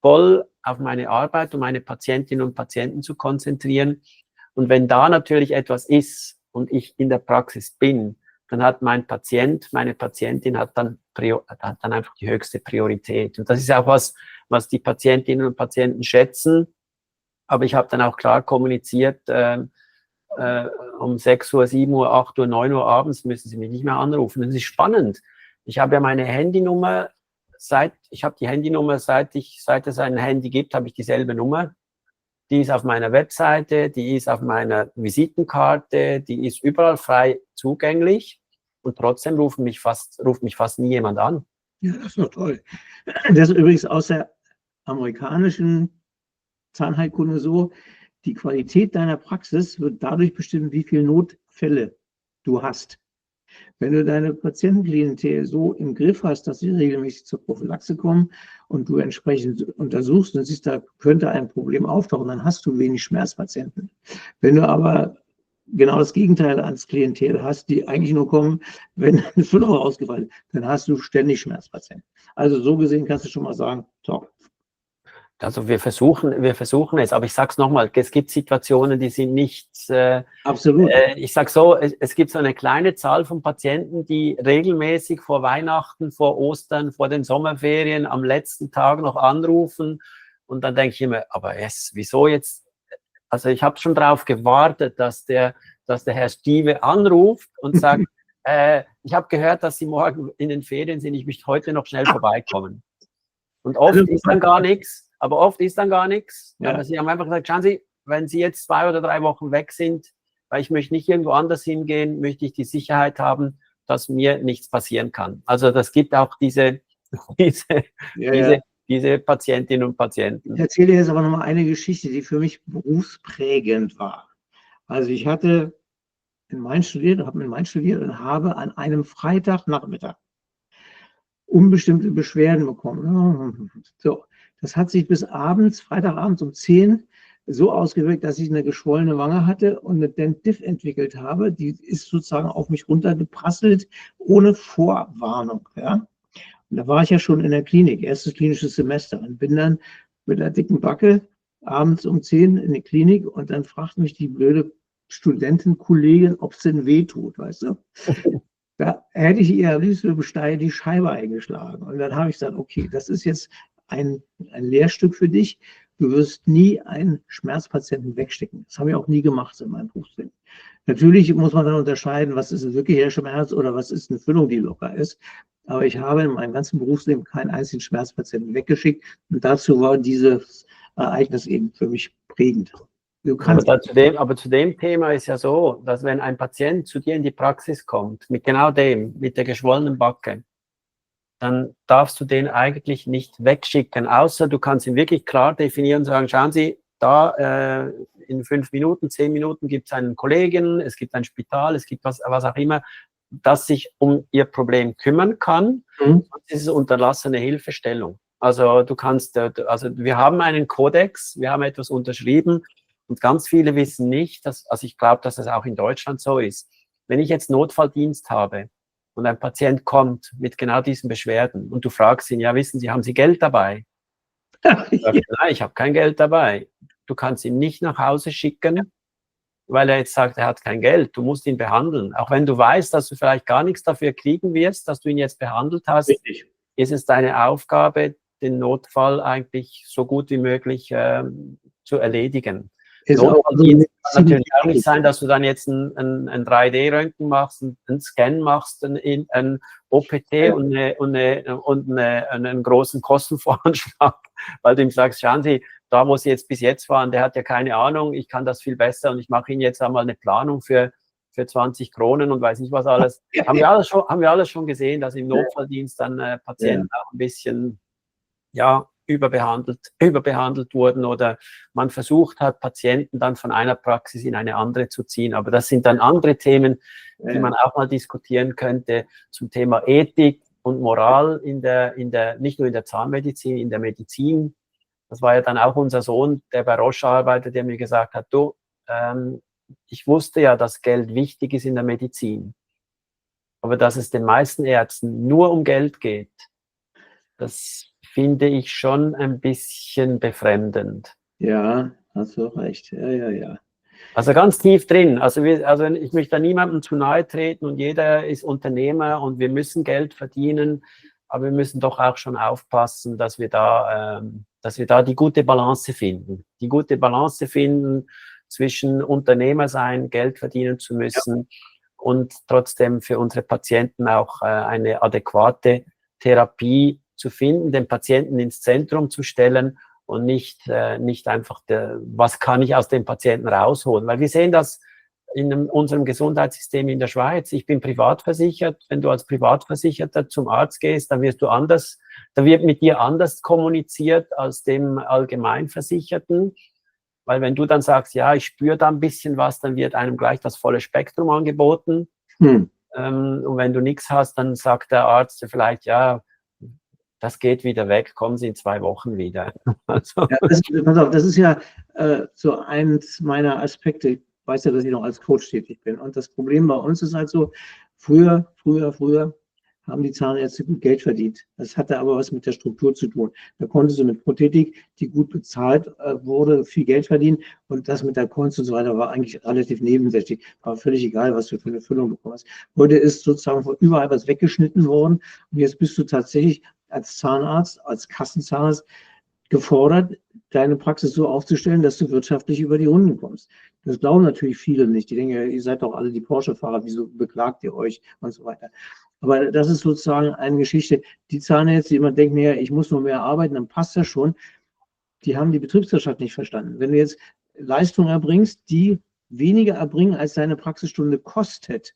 voll auf meine Arbeit und meine Patientinnen und Patienten zu konzentrieren. Und wenn da natürlich etwas ist und ich in der Praxis bin, dann hat mein Patient, meine Patientin hat dann einfach die höchste Priorität. Und das ist auch was die Patientinnen und Patienten schätzen. Aber ich habe dann auch klar kommuniziert, um 6 Uhr, 7 Uhr, 8 Uhr, 9 Uhr abends müssen Sie mich nicht mehr anrufen. Das ist spannend. Ich habe ja meine Handynummer, seit es ein Handy gibt, habe ich dieselbe Nummer. Die ist auf meiner Webseite, die ist auf meiner Visitenkarte, die ist überall frei zugänglich und trotzdem ruft mich fast nie jemand an. Ja, das ist doch toll. Das ist übrigens aus der amerikanischen Zahnheilkunde so, die Qualität deiner Praxis wird dadurch bestimmt, wie viele Notfälle du hast. Wenn du deine Patientenklientel so im Griff hast, dass sie regelmäßig zur Prophylaxe kommen und du entsprechend untersuchst und siehst, da könnte ein Problem auftauchen, dann hast du wenig Schmerzpatienten. Wenn du aber genau das Gegenteil ans Klientel hast, die eigentlich nur kommen, wenn eine Füllung ausgefallen ist, dann hast du ständig Schmerzpatienten. Also so gesehen kannst du schon mal sagen, top. Also wir versuchen es, aber ich sage es nochmal, es gibt Situationen, die sind nicht, absolut. Ich sage so, es gibt so eine kleine Zahl von Patienten, die regelmäßig vor Weihnachten, vor Ostern, vor den Sommerferien am letzten Tag noch anrufen und dann denke ich immer, aber wieso jetzt? Also ich habe schon darauf gewartet, dass der Herr Stieve anruft und sagt, ich habe gehört, dass Sie morgen in den Ferien sind, ich möchte heute noch schnell vorbeikommen. Und oft ist dann gar nichts. Aber Sie haben einfach gesagt, schauen Sie, wenn Sie jetzt 2 oder 3 Wochen weg sind, weil ich möchte nicht irgendwo anders hingehen, möchte ich die Sicherheit haben, dass mir nichts passieren kann. Also das gibt auch diese Patientinnen und Patienten. Ich erzähle jetzt aber nochmal eine Geschichte, die für mich berufsprägend war. Also ich habe in Mainz studiert und habe an einem Freitagnachmittag unbestimmte Beschwerden bekommen. So, das hat sich bis Freitagabends um 10 so ausgewirkt, dass ich eine geschwollene Wange hatte und eine Dent-Diff entwickelt habe. Die ist sozusagen auf mich runtergeprasselt, ohne Vorwarnung. Ja? Und da war ich ja schon in der Klinik, erstes klinisches Semester, und bin dann mit einer dicken Backe abends um 10 in die Klinik und dann fragt mich die blöde Studentenkollegin, ob es denn weh tut, weißt du? Da hätte ich ihr am liebsten die Scheibe eingeschlagen. Und dann habe ich gesagt, okay, das ist jetzt ein Lehrstück für dich. Du wirst nie einen Schmerzpatienten wegstecken. Das habe ich auch nie gemacht in meinem Berufsleben. Natürlich muss man dann unterscheiden, was ist wirklich der Schmerz oder was ist eine Füllung, die locker ist. Aber ich habe in meinem ganzen Berufsleben keinen einzigen Schmerzpatienten weggeschickt. Und dazu war dieses Ereignis eben für mich prägend. Aber zu dem Thema ist ja so, dass wenn ein Patient zu dir in die Praxis kommt, mit genau dem, mit der geschwollenen Backe, dann darfst du den eigentlich nicht wegschicken, außer du kannst ihn wirklich klar definieren und sagen, schauen Sie, da in 5 Minuten, 10 Minuten gibt es einen Kollegen, es gibt ein Spital, es gibt was auch immer, das sich um Ihr Problem kümmern kann. Das ist unterlassene Hilfestellung. Also wir haben einen Kodex, wir haben etwas unterschrieben und ganz viele wissen nicht, also ich glaube, dass das auch in Deutschland so ist. Wenn ich jetzt Notfalldienst habe und ein Patient kommt mit genau diesen Beschwerden und du fragst ihn, ja, wissen Sie, haben Sie Geld dabei? Sagt, nein, ich habe kein Geld dabei. Du kannst ihn nicht nach Hause schicken, weil er jetzt sagt, er hat kein Geld. Du musst ihn behandeln. Auch wenn du weißt, dass du vielleicht gar nichts dafür kriegen wirst, dass du ihn jetzt behandelt hast, Richtig. ist es deine Aufgabe, den Notfall eigentlich so gut wie möglich zu erledigen. Notfalldienst kann natürlich auch nicht sein, dass du dann jetzt ein 3D-Röntgen machst, einen Scan machst, ein OPT und einen großen Kostenvoranschlag, weil du ihm sagst, schauen Sie, da wo Sie jetzt bis jetzt waren, der hat ja keine Ahnung, ich kann das viel besser und ich mache Ihnen jetzt einmal eine Planung für 20 Kronen und weiß nicht was alles. Haben wir alles schon gesehen, dass im Notfalldienst dann Patienten auch ein bisschen überbehandelt wurden oder man versucht hat, Patienten dann von einer Praxis in eine andere zu ziehen. Aber das sind dann andere Themen, die man auch mal diskutieren könnte zum Thema Ethik und Moral nicht nur in der Zahnmedizin, in der Medizin. Das war ja dann auch unser Sohn, der bei Roche arbeitet, der mir gesagt hat, du, ich wusste ja, dass Geld wichtig ist in der Medizin. Aber dass es den meisten Ärzten nur um Geld geht, das finde ich schon ein bisschen befremdend. Ja, hast du recht. Ja. Also ganz tief drin. Also ich möchte da niemandem zu nahe treten und jeder ist Unternehmer und wir müssen Geld verdienen, aber wir müssen doch auch schon aufpassen, dass wir da die gute Balance finden. Die gute Balance finden zwischen Unternehmer sein, Geld verdienen zu müssen und trotzdem für unsere Patienten auch eine adäquate Therapie zu finden, den Patienten ins Zentrum zu stellen und nicht einfach, was kann ich aus dem Patienten rausholen. Weil wir sehen das in unserem Gesundheitssystem in der Schweiz. Ich bin privat versichert. Wenn du als Privatversicherter zum Arzt gehst, dann wird mit dir anders kommuniziert als dem Allgemeinversicherten. Weil wenn du dann sagst, ja, ich spüre da ein bisschen was, dann wird einem gleich das volle Spektrum angeboten. Und wenn du nichts hast, dann sagt der Arzt vielleicht, ja, das geht wieder weg, kommen Sie in 2 Wochen wieder. Also. Ja, pass auf, das ist ja so eins meiner Aspekte. Ich weiß ja, dass ich noch als Coach tätig bin. Und das Problem bei uns ist halt so, früher haben die Zahnärzte gut Geld verdient. Das hatte aber was mit der Struktur zu tun. Da konntest du mit Prothetik, die gut bezahlt wurde, viel Geld verdienen. Und das mit der Kunst und so weiter war eigentlich relativ nebensächlich. War völlig egal, was du für eine Füllung bekommst. Heute ist sozusagen von überall was weggeschnitten worden. Und jetzt bist du tatsächlich als Zahnarzt, als Kassenzahnarzt gefordert, deine Praxis so aufzustellen, dass du wirtschaftlich über die Runden kommst. Das glauben natürlich viele nicht. Die denken, ja, ihr seid doch alle die Porsche-Fahrer, wieso beklagt ihr euch und so weiter. Aber das ist sozusagen eine Geschichte. Die Zahnärzte, die immer denken, ja, ich muss nur mehr arbeiten, dann passt das schon. Die haben die Betriebswirtschaft nicht verstanden. Wenn du jetzt Leistungen erbringst, die weniger erbringen, als deine Praxisstunde kostet,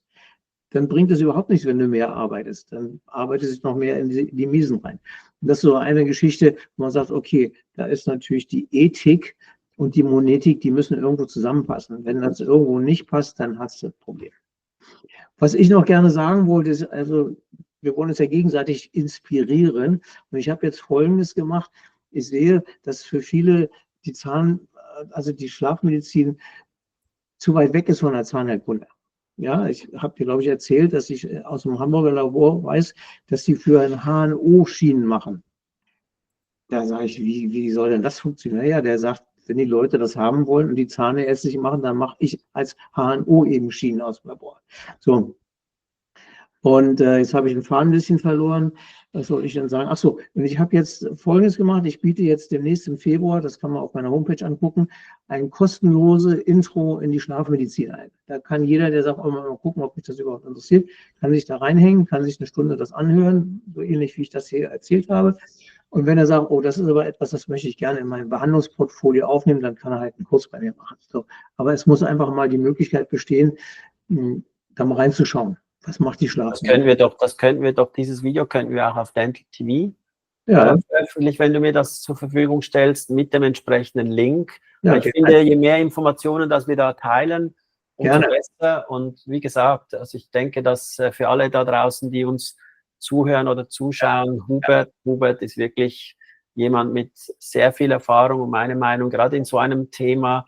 dann bringt es überhaupt nichts, wenn du mehr arbeitest. Dann arbeitest du noch mehr in die Miesen rein. Und das ist so eine Geschichte, wo man sagt, okay, da ist natürlich die Ethik und die Monetik, die müssen irgendwo zusammenpassen. Wenn das irgendwo nicht passt, dann hast du ein Problem. Was ich noch gerne sagen wollte, ist, also wir wollen uns ja gegenseitig inspirieren. Und ich habe jetzt Folgendes gemacht. Ich sehe, dass für viele die Schlafmedizin zu weit weg ist von der Zahnheilkunde. Ja, ich habe dir, glaube ich, erzählt, dass ich aus dem Hamburger Labor weiß, dass die für ein HNO-Schienen machen. Da sage ich, wie soll denn das funktionieren? Ja, der sagt, wenn die Leute das haben wollen und die Zahnärzte nicht machen, dann mache ich als HNO eben Schienen aus dem Labor. So. Und jetzt habe ich den Faden ein bisschen verloren. Was soll ich denn sagen? Ach so, und ich habe jetzt Folgendes gemacht. Ich biete jetzt demnächst im Februar, das kann man auf meiner Homepage angucken, ein kostenlose Intro in die Schlafmedizin ein. Da kann jeder, der sagt, mal gucken, ob mich das überhaupt interessiert, kann sich da reinhängen, kann sich eine Stunde das anhören, so ähnlich wie ich das hier erzählt habe. Und wenn er sagt, oh, das ist aber etwas, das möchte ich gerne in mein Behandlungsportfolio aufnehmen, dann kann er halt einen Kurs bei mir machen. So. Aber es muss einfach mal die Möglichkeit bestehen, da mal reinzuschauen. Was macht die Schlafmedizin? Dieses Video könnten wir auch auf Dental TV Ja. veröffentlichen, wenn du mir das zur Verfügung stellst, mit dem entsprechenden Link. Ja, ich finde, je mehr Informationen, dass wir da teilen, umso besser. Und wie gesagt, also ich denke, dass für alle da draußen, die uns zuhören oder zuschauen, Hubert ist wirklich jemand mit sehr viel Erfahrung und meine Meinung, gerade in so einem Thema,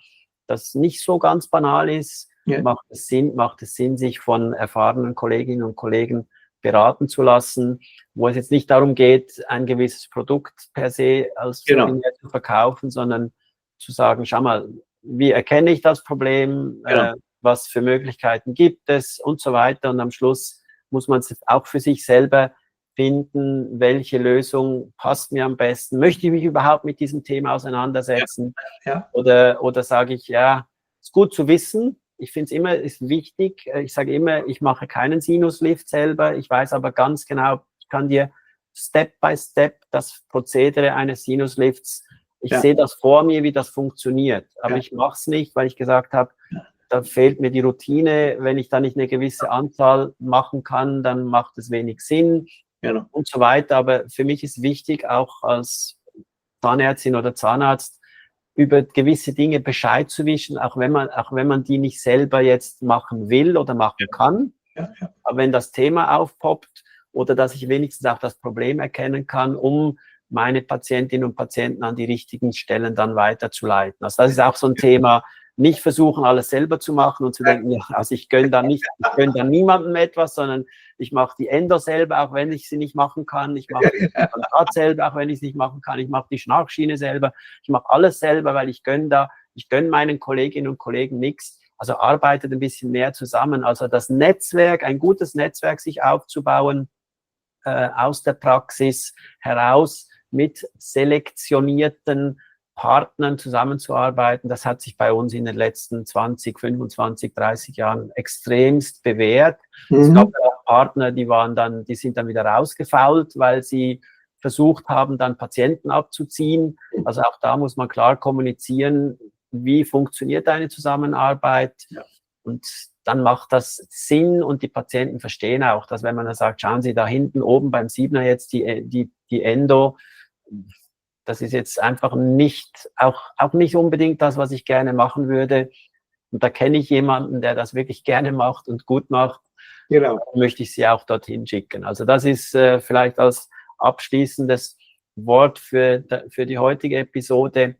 das nicht so ganz banal ist, macht es Sinn, sich von erfahrenen Kolleginnen und Kollegen beraten zu lassen, wo es jetzt nicht darum geht, ein gewisses Produkt per se als zu verkaufen, sondern zu sagen, schau mal, wie erkenne ich das Problem, Genau. was für Möglichkeiten gibt es und so weiter. Und am Schluss muss man es auch für sich selber finden, welche Lösung passt mir am besten. Möchte ich mich überhaupt mit diesem Thema auseinandersetzen? Ja. Oder sage ich, ja, ist gut zu wissen. Ich finde es immer ist wichtig. Ich sage immer, ich mache keinen Sinuslift selber. Ich weiß aber ganz genau, ich kann dir Step by Step das Prozedere eines Sinuslifts, ich sehe das vor mir, wie das funktioniert. Aber ich mache es nicht, weil ich gesagt habe, da fehlt mir die Routine. Wenn ich da nicht eine gewisse Anzahl machen kann, dann macht es wenig Sinn und so weiter. Aber für mich ist wichtig, auch als Zahnärztin oder Zahnarzt, über gewisse Dinge Bescheid zu wissen, auch wenn man die nicht selber jetzt machen will oder machen kann. Aber wenn das Thema aufpoppt oder dass ich wenigstens auch das Problem erkennen kann, um meine Patientinnen und Patienten an die richtigen Stellen dann weiterzuleiten. Also das ist auch so ein Thema, nicht versuchen, alles selber zu machen und zu denken, ja, also ich gönne da niemandem etwas, sondern ich mache die Endo selber, auch wenn ich sie nicht machen kann. Ich mache die Implantat selber, auch wenn ich es nicht machen kann. Ich mache die Schnarchschiene selber. Ich mache alles selber, weil ich gönne meinen Kolleginnen und Kollegen nichts. Also arbeitet ein bisschen mehr zusammen. Also das Netzwerk, ein gutes Netzwerk sich aufzubauen, aus der Praxis heraus mit selektionierten Partnern zusammenzuarbeiten, das hat sich bei uns in den letzten 20, 25, 30 Jahren extremst bewährt. Es gab auch Partner, die sind dann wieder rausgefault, weil sie versucht haben, dann Patienten abzuziehen. Also auch da muss man klar kommunizieren, wie funktioniert eine Zusammenarbeit. Und dann macht das Sinn und die Patienten verstehen auch, dass wenn man dann sagt, schauen Sie da hinten oben beim Siebner jetzt die Endo, das ist jetzt einfach nicht, auch nicht unbedingt das, was ich gerne machen würde. Und da kenne ich jemanden, der das wirklich gerne macht und gut macht. Genau. Dann möchte ich Sie auch dorthin schicken. Also das ist vielleicht als abschließendes Wort für die heutige Episode.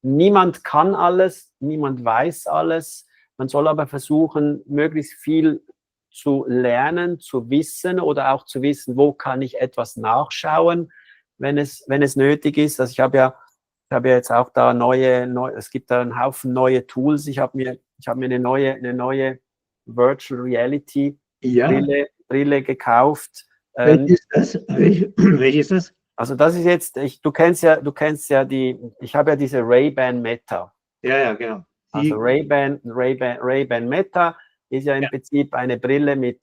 Niemand kann alles, niemand weiß alles. Man soll aber versuchen, möglichst viel zu lernen, zu wissen oder auch zu wissen, wo kann ich etwas nachschauen, wenn es nötig ist. Also ich habe ja jetzt auch da es gibt da einen Haufen neue Tools. Ich habe mir eine neue Virtual Reality Brille gekauft. Welche ist das? Welche ist das? Also das ist jetzt, du kennst ja ich habe ja diese Ray-Ban Meta. Ja, genau. Also Ray-Ban Meta ist ja im Prinzip eine Brille mit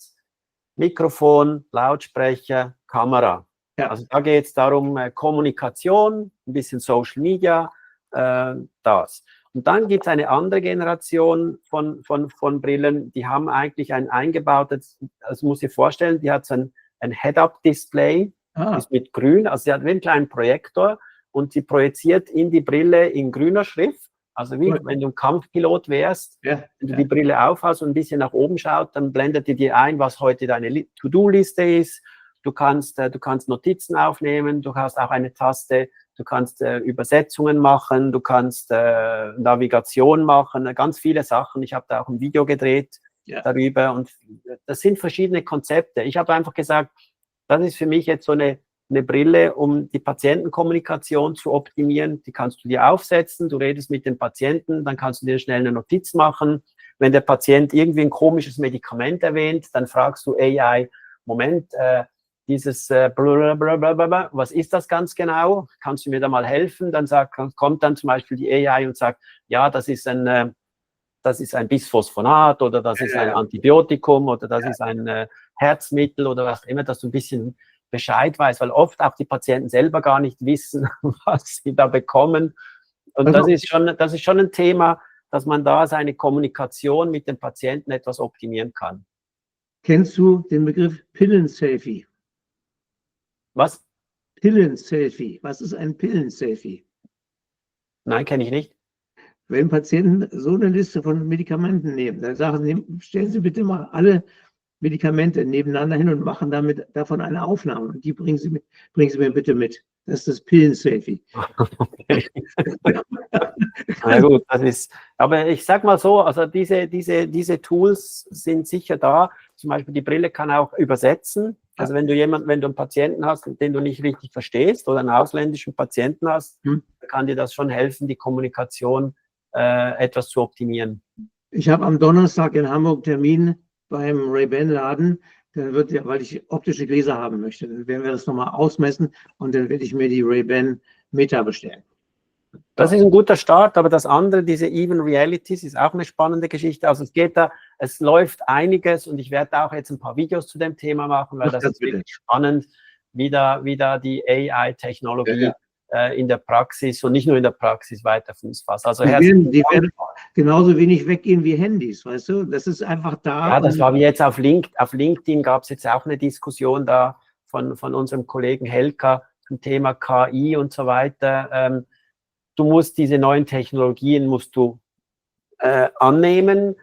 Mikrofon, Lautsprecher, Kamera. Ja. Also da geht es darum, Kommunikation, ein bisschen Social Media, das. Und dann gibt es eine andere Generation von Brillen, die haben eigentlich ein eingebautes, also muss ich vorstellen, die hat so ein Head-Up-Display, ist mit grün, also sie hat wie einen kleinen Projektor und sie projiziert in die Brille in grüner Schrift. Also wie wenn du ein Kampfpilot wärst, wenn du die Brille aufhast und ein bisschen nach oben schaut, dann blendet die dir ein, was heute deine To-Do-Liste ist. Du kannst Notizen aufnehmen, du hast auch eine Taste, du kannst Übersetzungen machen, du kannst Navigation machen, ganz viele Sachen. Ich habe da auch ein Video gedreht darüber und das sind verschiedene Konzepte. Ich habe einfach gesagt, das ist für mich jetzt so eine Brille, um die Patientenkommunikation zu optimieren. Die kannst du dir aufsetzen, du redest mit dem Patienten, dann kannst du dir schnell eine Notiz machen. Wenn der Patient irgendwie ein komisches Medikament erwähnt, dann fragst du AI, Moment, dieses blablabla, was ist das ganz genau? Kannst du mir da mal helfen? Dann kommt dann zum Beispiel die AI und sagt, ja, das ist ein Bisphosphonat oder das ist ein Antibiotikum oder das ist ein Herzmittel oder was immer, dass du ein bisschen Bescheid weißt, weil oft auch die Patienten selber gar nicht wissen, was sie da bekommen. Und das ist schon ein Thema, dass man da seine Kommunikation mit dem Patienten etwas optimieren kann. Kennst du den Begriff Pillen-Selfie? Was? Pillen-Selfie. Was ist ein Pillen-Selfie? Nein, kenne ich nicht. Wenn Patienten so eine Liste von Medikamenten nehmen, dann sagen sie, stellen Sie bitte mal alle Medikamente nebeneinander hin und machen davon eine Aufnahme. Und die bringen Sie mir bitte mit. Das ist das Pillen-Selfie. Okay. Na gut, aber ich sag mal so, also diese Tools sind sicher da. Zum Beispiel die Brille kann auch übersetzen. Also wenn du einen Patienten hast, den du nicht richtig verstehst oder einen ausländischen Patienten hast, kann dir das schon helfen, die Kommunikation etwas zu optimieren. Ich habe am Donnerstag in Hamburg Termin beim Ray-Ban-Laden. Dann wird ja, weil ich optische Gläser haben möchte, dann werden wir das nochmal ausmessen und dann werde ich mir die Ray-Ban Meta bestellen. Das ist ein guter Start, aber das andere, diese Even Realities, ist auch eine spannende Geschichte. Also es läuft einiges und ich werde auch jetzt ein paar Videos zu dem Thema machen, weil das ist wirklich spannend, wie da die AI-Technologie in der Praxis und nicht nur in der Praxis weiter Fuß fasst. Also die werden genauso wenig weggehen wie Handys, weißt du? Das ist einfach da. Ja, das war wie jetzt auf LinkedIn gab es jetzt auch eine Diskussion da von unserem Kollegen Helka zum Thema KI und so weiter. Du musst diese neuen Technologien annehmen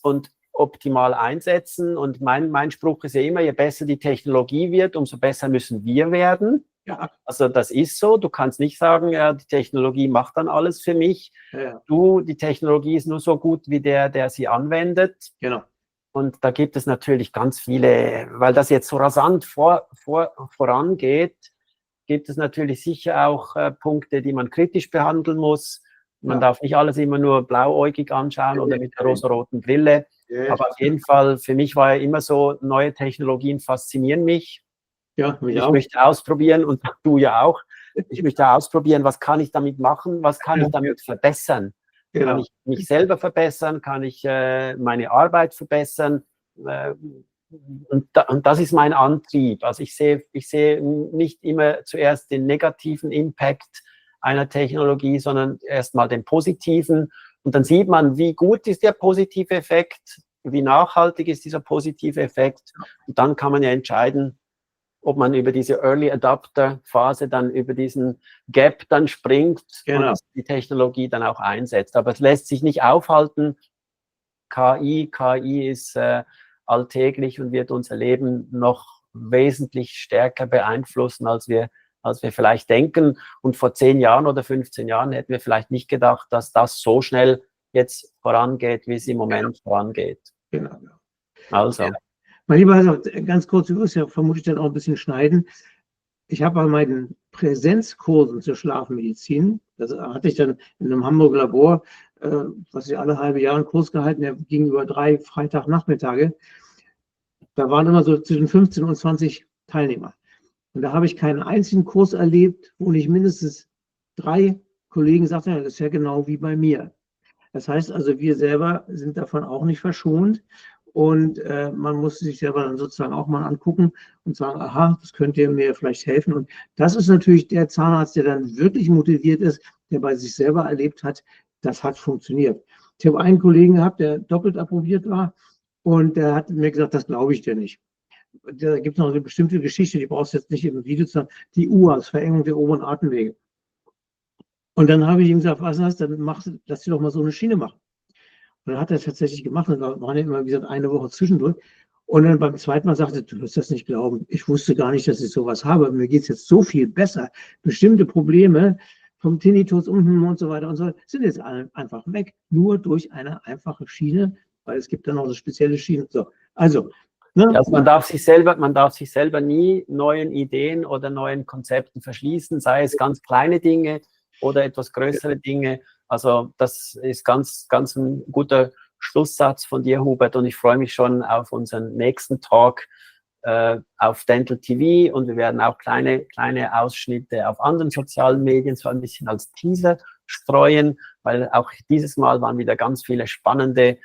und optimal einsetzen. Und mein Spruch ist ja immer, je besser die Technologie wird, umso besser müssen wir werden. Ja. Also das ist so. Du kannst nicht sagen, ja, die Technologie macht dann alles für mich. Ja. Die Technologie ist nur so gut wie der sie anwendet. Genau. Und da gibt es natürlich ganz viele, weil das jetzt so rasant vorangeht, gibt es natürlich sicher auch Punkte, die man kritisch behandeln muss. Man darf nicht alles immer nur blauäugig anschauen oder mit der rosaroten Brille. Ja. Aber auf jeden Fall, für mich war ja immer so, neue Technologien faszinieren mich. Ja, ich möchte ausprobieren und du ja auch. Ich möchte ausprobieren, was kann ich damit machen, was kann ich damit verbessern. Genau. Kann ich mich selber verbessern, kann ich meine Arbeit verbessern. Und das ist mein Antrieb. Also ich sehe nicht immer zuerst den negativen Impact einer Technologie, sondern erstmal den positiven. Und dann sieht man, wie gut ist der positive Effekt, wie nachhaltig ist dieser positive Effekt. Und dann kann man ja entscheiden, ob man über diese Early Adopter Phase dann über diesen Gap dann springt und die Technologie dann auch einsetzt. Aber es lässt sich nicht aufhalten. KI ist alltäglich und wird unser Leben noch wesentlich stärker beeinflussen, als wir vielleicht denken. Und vor 10 Jahren oder 15 Jahren hätten wir vielleicht nicht gedacht, dass das so schnell jetzt vorangeht, wie es im Moment vorangeht. Genau. Also. Ja. Mein Lieber, also ganz kurz, du wirst ja vermutlich dann auch ein bisschen schneiden. Ich habe bei meinen Präsenzkursen zur Schlafmedizin, das hatte ich dann in einem Hamburger Labor, was ich alle halbe Jahre einen Kurs gehalten, der ging über 3 Freitagnachmittage. Da waren immer so zwischen 15 und 20 Teilnehmer. Und da habe ich keinen einzigen Kurs erlebt, wo nicht mindestens 3 Kollegen sagten, das ist ja genau wie bei mir. Das heißt also, wir selber sind davon auch nicht verschont. Und man muss sich selber dann sozusagen auch mal angucken und sagen, aha, das könnte mir vielleicht helfen. Und das ist natürlich der Zahnarzt, der dann wirklich motiviert ist, der bei sich selber erlebt hat, das hat funktioniert. Ich habe einen Kollegen gehabt, der doppelt approbiert war und der hat mir gesagt, das glaube ich dir nicht. Da gibt es noch eine bestimmte Geschichte, die brauchst du jetzt nicht im Video zu sagen, die UAS, Verengung der oberen Atemwege. Und dann habe ich ihm gesagt, was hast du, dann lass dir doch mal so eine Schiene machen. Und dann hat er tatsächlich gemacht, und da waren ja immer, wie gesagt, eine Woche zwischendurch. Und dann beim zweiten Mal sagte er, du wirst das nicht glauben, ich wusste gar nicht, dass ich sowas habe. Mir geht es jetzt so viel besser. Bestimmte Probleme vom Tinnitus und so weiter und so sind jetzt einfach weg, nur durch eine einfache Schiene, weil es gibt dann noch so spezielle Schienen. So, also, ne? Also man darf sich selber nie neuen Ideen oder neuen Konzepten verschließen, sei es ganz kleine Dinge oder etwas größere Dinge. Also das ist ganz ein guter Schlusssatz von dir, Hubert, und ich freue mich schon auf unseren nächsten Talk auf Dental TV, und wir werden auch kleine Ausschnitte auf anderen sozialen Medien so ein bisschen als Teaser streuen, weil auch dieses Mal waren wieder ganz viele spannende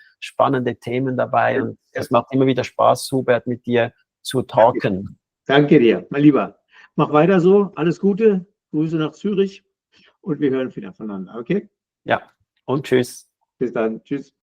Themen dabei, und es macht immer wieder Spaß, Hubert, mit dir zu talken. Danke dir, mein Lieber. Mach weiter so, alles Gute, Grüße nach Zürich und wir hören wieder voneinander, okay? Ja, und tschüss. Bis dann, tschüss.